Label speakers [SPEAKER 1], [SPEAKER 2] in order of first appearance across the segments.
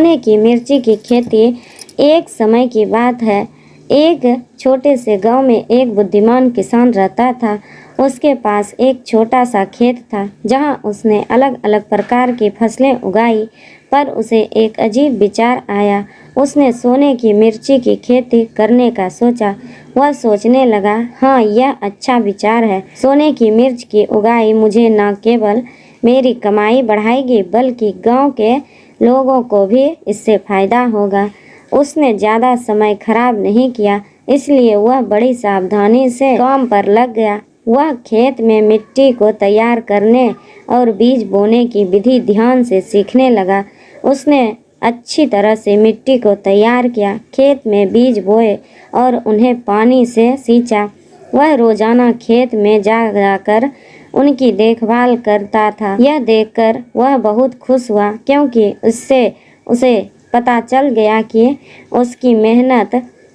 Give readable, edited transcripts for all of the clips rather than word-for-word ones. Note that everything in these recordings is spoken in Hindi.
[SPEAKER 1] सोने की मिर्ची की खेती एक समय की बात है। एक छोटे से गांव में एक बुद्धिमान किसान रहता था। उसके पास एक छोटा सा खेत था जहां उसने अलग अलग प्रकार की फसलें उगाई, पर उसे एक अजीब विचार आया। उसने सोने की मिर्ची की खेती करने का सोचा। वह सोचने लगा, हाँ, यह अच्छा विचार है। सोने की मिर्च की उगाई मुझे न केवल मेरी कमाई बढ़ाएगी बल्कि गांव के लोगों को भी इससे फायदा होगा। उसने ज़्यादा समय खराब नहीं किया, इसलिए वह बड़ी सावधानी से काम पर लग गया। वह खेत में मिट्टी को तैयार करने और बीज बोने की विधि ध्यान से सीखने लगा। उसने अच्छी तरह से मिट्टी को तैयार किया, खेत में बीज बोए और उन्हें पानी से सींचा। वह रोजाना खेत में जाकर उनकी देखभाल करता था। यह देखकर वह बहुत खुश हुआ, क्योंकि उसे पता चल गया कि उसकी मेहनत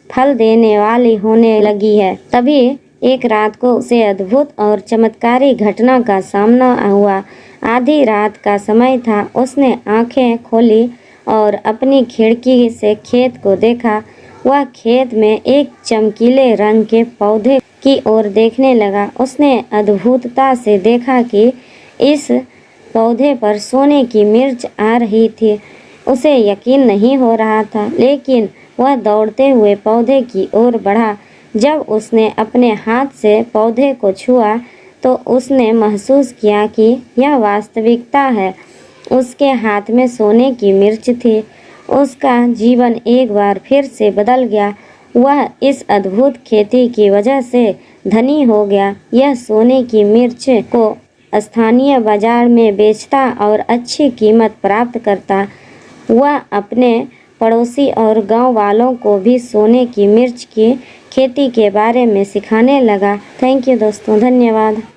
[SPEAKER 1] फल देने वाली होने लगी है। तभी एक रात को उसे अद्भुत और चमत्कारी घटना का सामना हुआ। आधी रात का समय था। उसने आंखें खोली और अपनी खिड़की से खेत को देखा। वह खेत में एक चमकीले रंग के पौधे की ओर देखने लगा। उसने अद्भुतता से देखा कि इस पौधे पर सोने की मिर्च आ रही थी। उसे यकीन नहीं हो रहा था, लेकिन वह दौड़ते हुए पौधे की ओर बढ़ा। जब उसने अपने हाथ से पौधे को छुआ तो उसने महसूस किया कि यह वास्तविकता है। उसके हाथ में सोने की मिर्च थी। उसका जीवन एक बार फिर से बदल गया। वह इस अद्भुत खेती की वजह से धनी हो गया। यह सोने की मिर्च को स्थानीय बाजार में बेचता और अच्छी कीमत प्राप्त करता। वह अपने पड़ोसी और गांव वालों को भी सोने की मिर्च की खेती के बारे में सिखाने लगा। थैंक यू दोस्तों, धन्यवाद।